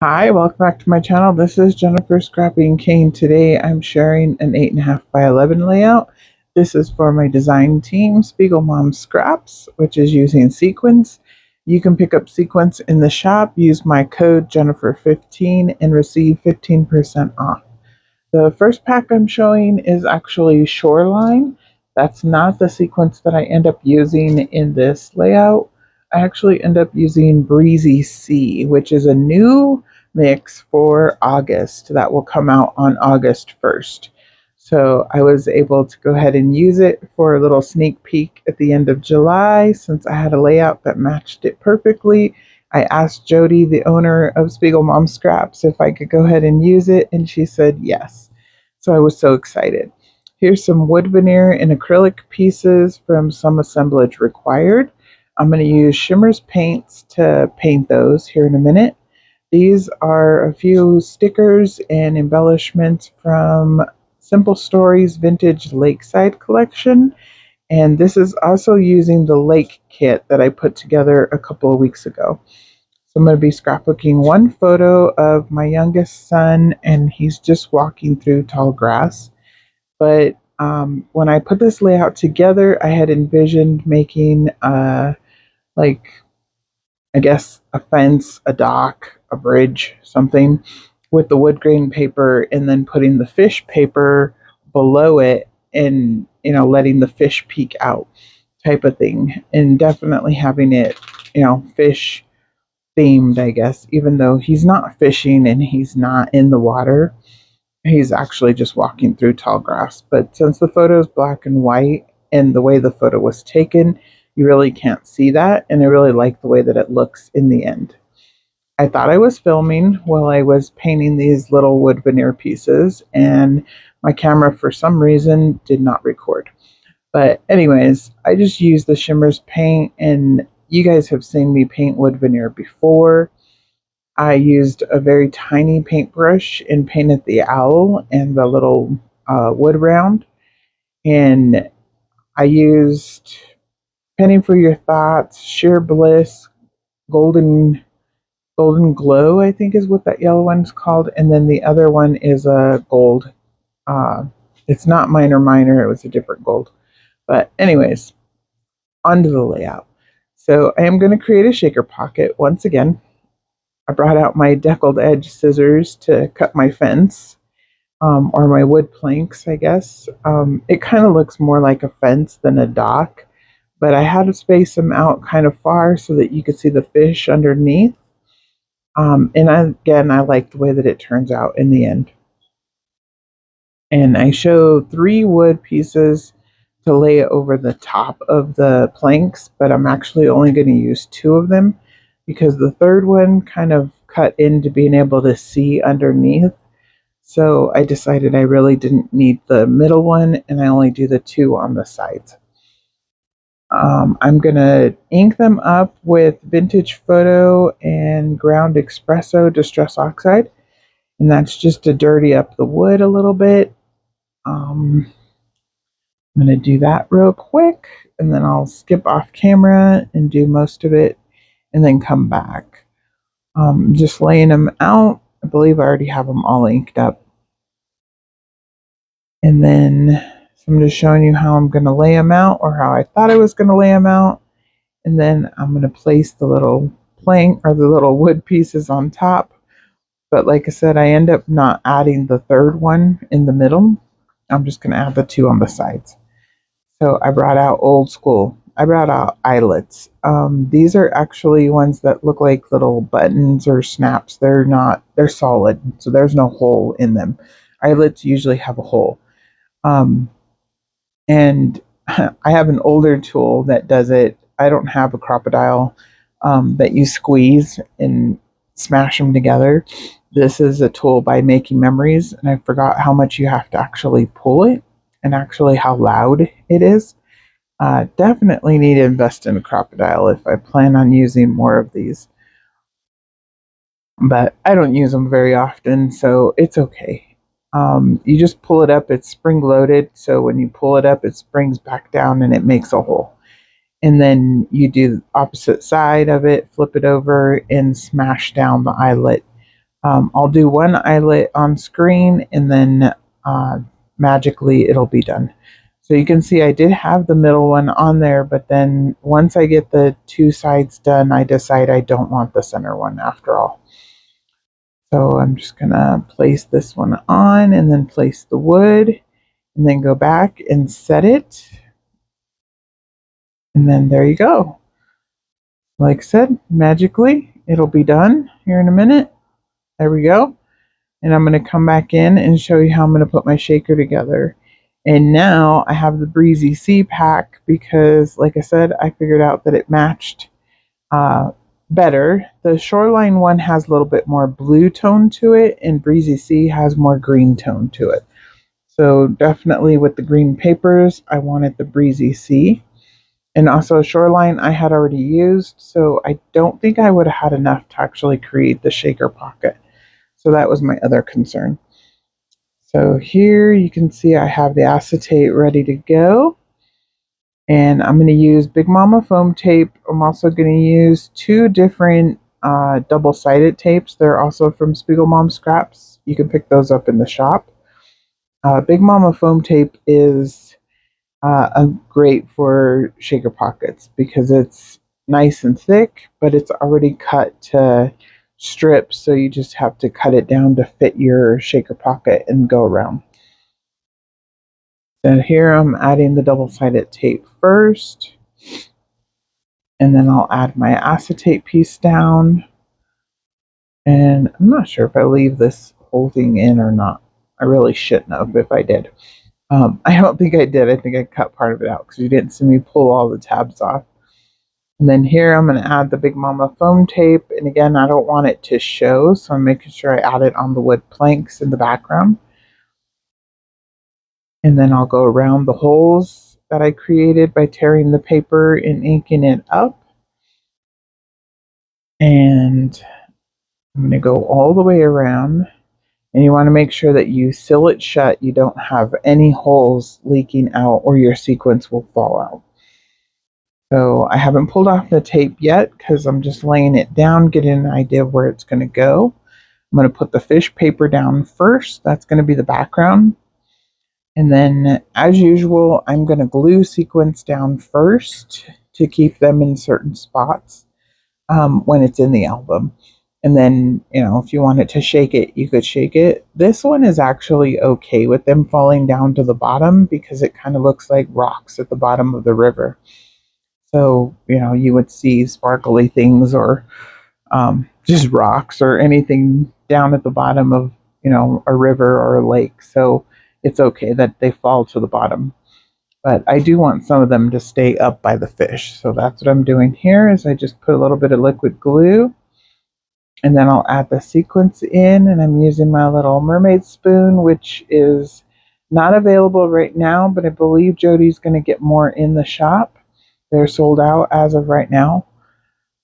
Hi, welcome back to my channel. This is Jennifer Scrapping Kane. Today I'm sharing an 8.5 by 11 layout. This is for my design team, Spiegelmom Scraps, which is using sequins. You can pick up sequins in the shop, use my code Jennifer15 and receive 15% off. The first pack I'm showing is actually Shoreline. That's not the sequence that I end up using in this layout. I actually end up using Breezy Sea, which is a new mix for August that will come out on August 1st. So I was able to go ahead and use it for a little sneak peek at the end of July since I had a layout that matched it perfectly. I asked Jody, the owner of Spiegelmom Scraps, if I could go ahead and use it, and she said yes. So I was so excited. Here's some wood veneer and acrylic pieces from Some Assemblage Required. I'm going to use Shimmer's paints to paint those here in a minute. These are a few stickers and embellishments from Simple Stories Vintage Lakeside collection. And this is also using the lake kit that I put together a couple of weeks ago. So I'm going to be scrapbooking one photo of my youngest son, and he's just walking through tall grass. But when I put this layout together, I had envisioned making, like, I guess, a fence, a dock, a bridge, something with the wood grain paper, and then putting the fish paper below it and, letting the fish peek out type of thing. And definitely having it, fish themed, I guess, even though he's not fishing and he's not in the water. He's actually just walking through tall grass. But since the photo is black and white and the way the photo was taken, you really can't see that. And I really like the way that it looks in the end. I thought I was filming while I was painting these little wood veneer pieces, and my camera, for some reason, did not record. But anyways, I just used the Shimmer's paint, and you guys have seen me paint wood veneer before. I used a very tiny paintbrush and painted the owl and the little wood round. And I used Penny for Your Thoughts, Sheer Bliss, Golden Glow, I think is what that yellow one's called. And then the other one is a gold. Uh, it's not Minor, it was a different gold. But anyways, onto the layout. So I am going to create a shaker pocket once again. I brought out my deckled edge scissors to cut my fence, or my wood planks, I guess. It kind of looks more like a fence than a dock, but I had to space them out kind of far so that you could see the fish underneath. Again, I like the way that it turns out in the end. And I show 3 wood pieces to lay over the top of the planks, but I'm actually only going to use 2 of them because the third one kind of cut into being able to see underneath. So I decided I really didn't need the middle one, and I only do the 2 on the sides. I'm going to ink them up with Vintage Photo and Ground Espresso Distress Oxide, and that's just to dirty up the wood a little bit. I'm going to do that real quick, and then I'll skip off camera and do most of it, and then come back. Just laying them out. I believe I already have them all inked up. And then, so I'm just showing you how I'm going to lay them out, or how I thought I was going to lay them out. And then I'm going to place the little plank or the little wood pieces on top. But like I said, I end up not adding the third one in the middle. I'm just going to add the 2 on the sides. So I brought out old school. I brought out eyelets. These are actually ones that look like little buttons or snaps. They're not, they're solid, so there's no hole in them. Eyelets usually have a hole. And I have an older tool that does it. I don't have a crocodile that you squeeze and smash them together. This is a tool by Making Memories, and I forgot how much you have to actually pull it and actually how loud it is. Definitely need to invest in a crocodile if I plan on using more of these. But I don't use them very often, so it's okay. You just pull it up, it's spring loaded, so when you pull it up, it springs back down and it makes a hole. And then you do the opposite side of it, flip it over, and smash down the eyelet I'll do one eyelet on screen and then magically it'll be done. So you can see I did have the middle one on there, but then once I get the two sides done, I decide I don't want the center one after all. So I'm just gonna place this one on and then place the wood and then go back and set it. And then there you go. Like I said, magically, it'll be done here in a minute. There we go. And I'm going to come back in and show you how I'm going to put my shaker together. And now I have the Breezy Sea pack because, like I said, I figured out that it matched better. The Shoreline one has a little bit more blue tone to it, and Breezy Sea has more green tone to it. So definitely with the green papers, I wanted the Breezy Sea. And also Shoreline I had already used, so I don't think I would have had enough to actually create the shaker pocket. So that was my other concern. So here you can see I have the acetate ready to go. And I'm going to use Big Mama foam tape. I'm also going to use two different double-sided tapes. They're also from Spiegelmom Scraps. You can pick those up in the shop. Big Mama foam tape is great for shaker pockets because it's nice and thick, but it's already cut to strips, so you just have to cut it down to fit your shaker pocket and go around. So here I'm adding the double-sided tape first, and then I'll add my acetate piece down. And I'm not sure if I leave this whole thing in or not. I really shouldn't have if I did. I don't think I did. I think I cut part of it out because you didn't see me pull all the tabs off. And then here I'm going to add the Big Mama foam tape. And again, I don't want it to show, so I'm making sure I add it on the wood planks in the background. And then I'll go around the holes that I created by tearing the paper and inking it up. And I'm going to go all the way around. And you want to make sure that you seal it shut. You don't have any holes leaking out or your sequins will fall out. So I haven't pulled off the tape yet because I'm just laying it down, getting an idea of where it's going to go. I'm going to put the fish paper down first. That's going to be the background. And then, as usual, I'm going to glue sequins down first to keep them in certain spots when it's in the album. And then, if you wanted to shake it, you could shake it. This one is actually okay with them falling down to the bottom because it kind of looks like rocks at the bottom of the river. So, you would see sparkly things or just rocks or anything down at the bottom of, a river or a lake. So it's okay that they fall to the bottom. But I do want some of them to stay up by the fish. So that's what I'm doing here is I just put a little bit of liquid glue and then I'll add the sequins in, and I'm using my little mermaid spoon, which is not available right now, but I believe Jody's going to get more in the shop. They're sold out as of right now.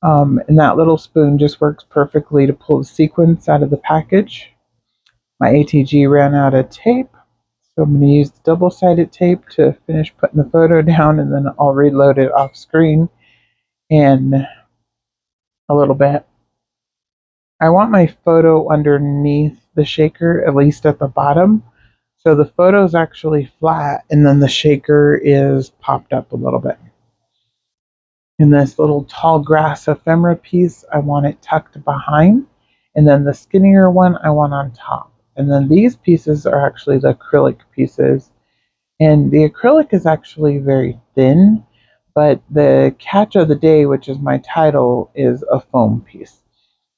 And that little spoon just works perfectly to pull the sequins out of the package. My ATG ran out of tape, so I'm going to use the double-sided tape to finish putting the photo down, and then I'll reload it off screen in a little bit. I want my photo underneath the shaker, at least at the bottom, so the photo is actually flat, and then the shaker is popped up a little bit. In this little tall grass ephemera piece, I want it tucked behind, and then the skinnier one I want on top. And then these pieces are actually the acrylic pieces, and the acrylic is actually very thin, but the catch of the day, which is my title, is a foam piece,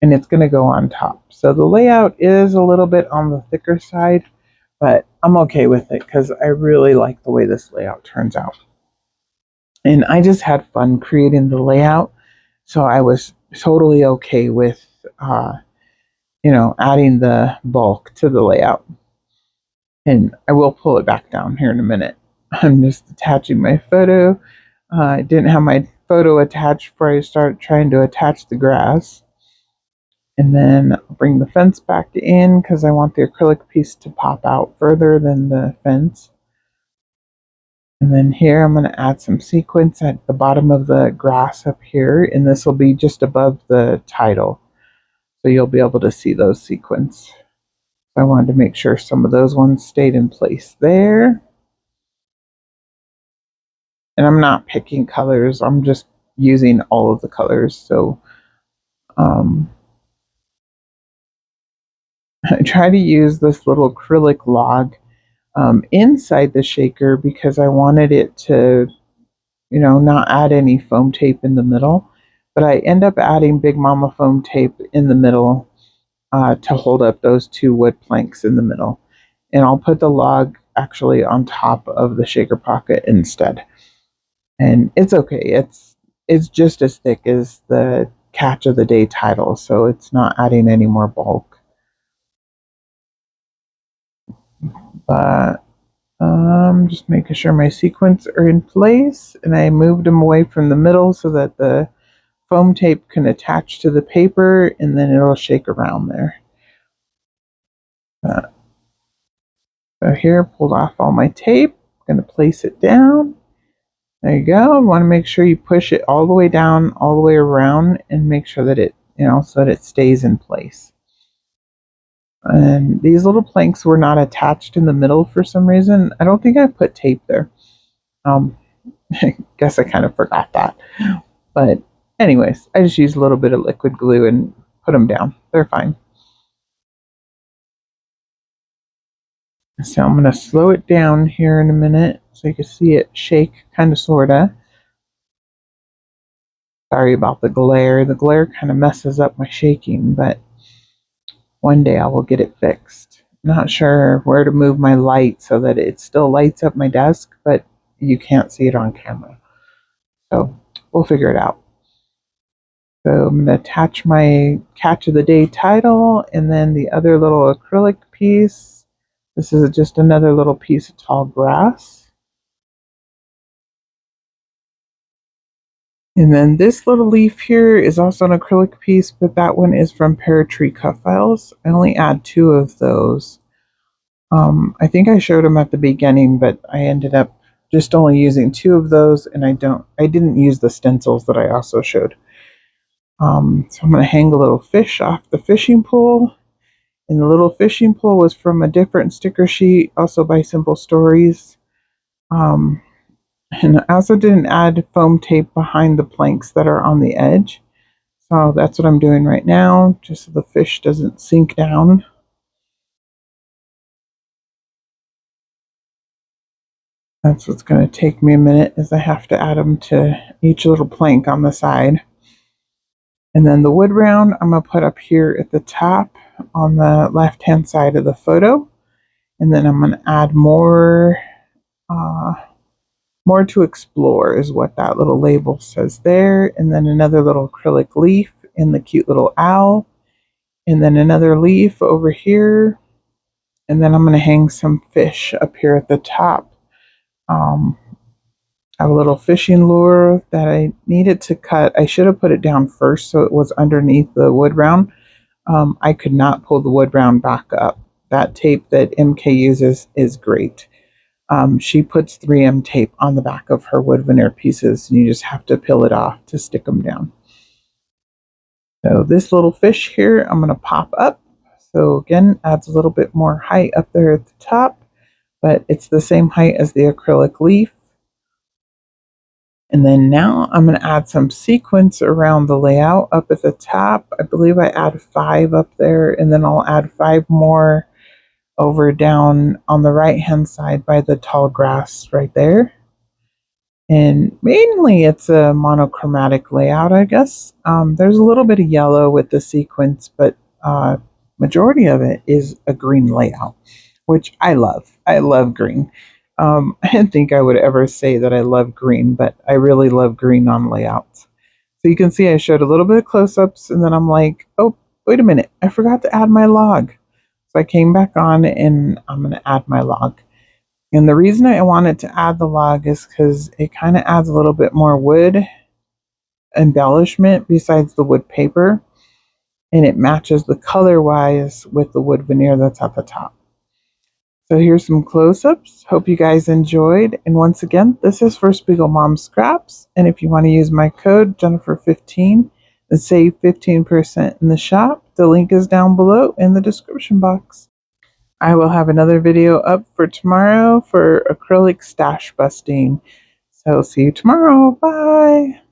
and it's going to go on top. So the layout is a little bit on the thicker side, but I'm okay with it because I really like the way this layout turns out. And I just had fun creating the layout, so I was totally okay with, adding the bulk to the layout. And I will pull it back down here in a minute. I'm just attaching my photo. I didn't have my photo attached before I started trying to attach the grass. And then I'll bring the fence back in because I want the acrylic piece to pop out further than the fence. And then here I'm going to add some sequins at the bottom of the grass up here, and this will be just above the title. So you'll be able to see those sequins. I wanted to make sure some of those ones stayed in place there. And I'm not picking colors, I'm just using all of the colors. So I try to use this little acrylic log inside the shaker because I wanted it to, not add any foam tape in the middle. But I end up adding Big Mama foam tape in the middle to hold up those two wood planks in the middle. And I'll put the log actually on top of the shaker pocket instead. And it's okay. It's just as thick as the Catch of the Day title, so it's not adding any more bulk. But just making sure my sequins are in place, and I moved them away from the middle so that the foam tape can attach to the paper, and then it'll shake around there. So here, pulled off all my tape. I'm going to place it down. There you go. You want to make sure you push it all the way down, all the way around, and make sure that it, so that it stays in place. And these little planks were not attached in the middle for some reason. I don't think I put tape there. I guess I kind of forgot that. But anyways, I just used a little bit of liquid glue and put them down. They're fine. So I'm going to slow it down here in a minute so you can see it shake, kind of, sort of. Sorry about the glare. The glare kind of messes up my shaking, but one day I will get it fixed. Not sure where to move my light so that it still lights up my desk, but you can't see it on camera. So we'll figure it out. So I'm going to attach my Catch of the Day title and then the other little acrylic piece. This is just another little piece of tall grass. And then this little leaf here is also an acrylic piece, but that one is from Pear Tree Cut Files. I only add 2 of those. I think I showed them at the beginning, but I ended up just only using 2 of those, and I didn't use the stencils that I also showed. So I'm going to hang a little fish off the fishing pole. And the little fishing pole was from a different sticker sheet, also by Simple Stories. And I also didn't add foam tape behind the planks that are on the edge. So that's what I'm doing right now, just so the fish doesn't sink down. That's what's going to take me a minute, is I have to add them to each little plank on the side. And then the wood round I'm going to put up here at the top on the left-hand side of the photo. And then I'm going to add more to explore is what that little label says there. And then another little acrylic leaf in the cute little owl. And then another leaf over here. And then I'm going to hang some fish up here at the top. I have a little fishing lure that I needed to cut. I should have put it down first so it was underneath the wood round. I could not pull the wood round back up. That tape that MK uses is great. She puts 3M tape on the back of her wood veneer pieces, and you just have to peel it off to stick them down. So this little fish here, I'm going to pop up. So again, adds a little bit more height up there at the top, but it's the same height as the acrylic leaf. And then now I'm going to add some sequins around the layout up at the top. I believe I add 5 up there, and then I'll add 5 more over down on the right hand side by the tall grass right there. And mainly it's a monochromatic layout, I guess. There's a little bit of yellow with the sequins, but majority of it is a green layout, which I love. I love green. I didn't think I would ever say that I love green, but I really love green on layouts. So you can see I showed a little bit of close-ups, and then I'm like, oh, wait a minute, I forgot to add my log. So I came back on, and I'm going to add my log. And the reason I wanted to add the log is because it kind of adds a little bit more wood embellishment besides the wood paper, and it matches the color-wise with the wood veneer that's at the top. So here's some close-ups. Hope you guys enjoyed. And once again, this is for Spiegelmom Scraps. And if you want to use my code, Jennifer15, Save 15% in the shop. The link is down below in the description box. I will have another video up for tomorrow for acrylic stash busting. So see you tomorrow. Bye.